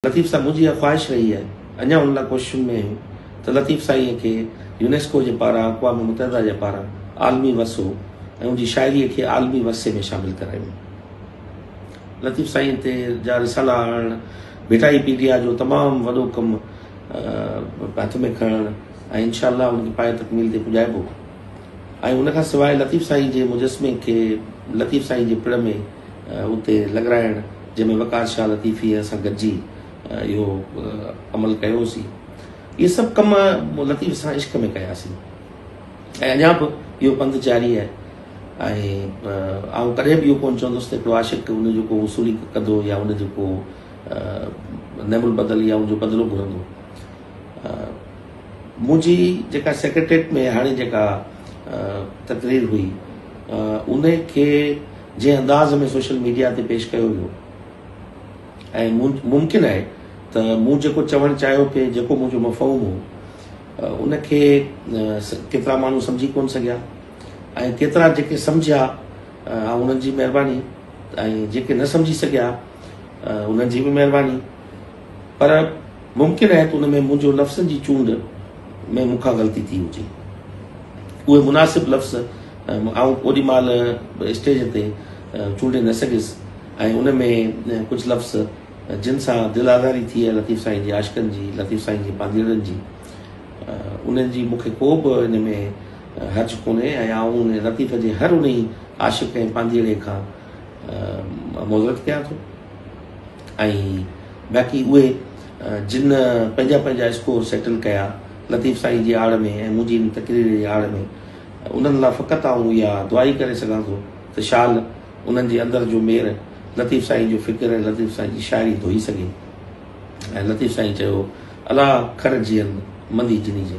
लतीफ़ साहब मुझी ख्वाहिश रही है अञा उन कोशिशुनि में आहियूं त लतीफ़ साईं के यूनेस्को के पारां अक़वाम मुतहदा के पारां आलमी वसो ऐं उनकी शायरी के आलमी वसे में शामिल करायूं। लतीफ़ साईं ते जा रिसाला आणण विकिपीडिया जो तमाम वॾो कम हथ में खणण ऐं इंशाअल्लाह उनकी पाए तकमील ते पुॼाइबो। ऐं उन खां सवाइ लतीफ़ साईं के मुजस्मे के लतीफ़ साईं के पिण में उते लॻाराइण जंहिंमें वक़ार शाह लतीफ़ी असां गॾिजी इहो अमल कयोसीं। ये सब कम लतीफ़ सां इश्क में कयासीं ऐं अञा बि इहो पंधु जारी आहे। ऐं कॾहिं बि इहो कोन चवंदुसि त हिकिड़ो आशिक़ उन जो को वसूली कंदो या उन जो को नेमुल बदल या उनजो बदिलो घुरंदो। मुंहिंजी जेका सेक्रेटरीट में हाणे जेका तकरीर हुई उन खे जंहिं अंदाज़ में सोशल मीडिया ते पेश कयो वियो ऐं मुमकिन आहे त मूं जेको चवणु चाहियो पिए जेको मुंहिंजो मफ़हूम हो उनखे केतिरा माण्हू सम्झी कोन सघिया ऐं केतिरा जेके सम्झिया उन्हनि जी महिरबानी ऐं जेके न सम्झी सघिया उन्हनि जी बि महिरबानी। पर मुमकिन आहे त उन में मुंहिंजो लफ़्ज़नि जी चूंड में मूंखां ग़लती थी हुजे। उहे मुनासिब लफ़्ज़ आउं ओॾी महिल स्टेज ते चूंडे न सघियुसि ऐं उन में कुझु लफ़्ज़ जिन सां दिल आज़ारी थी आहे लतीफ़ साईं जे आशिक़नि जी लतीफ़ साईं जे पांधीड़नि जी उन्हनि जी मूंखे को बि इन में हर्ज कोन्हे ऐं आउं उन लतीफ़ जे हर उन आशिक़ ऐं पांधीड़े खां मुज़रत कयां थो। ऐं बाक़ी उहे जिन पंहिंजा पंहिंजा स्कोर सेटल कया लतीफ़ साईं जी आड़ में ऐं मुंहिंजी तकरीर जी आड़ में उन्हनि लाइ फ़क़ति आउं इहा दुआ ई करे सघां थो त शाल उन्हनि जे अंदरि जो मेर लतीफ़ साईं जो फ़िक्र ऐं लतीफ़ साईं जी शाइरी धोई सघे। ऐं लतीफ़ साईं चयो अला खर जीअनि मंदी जिनी जे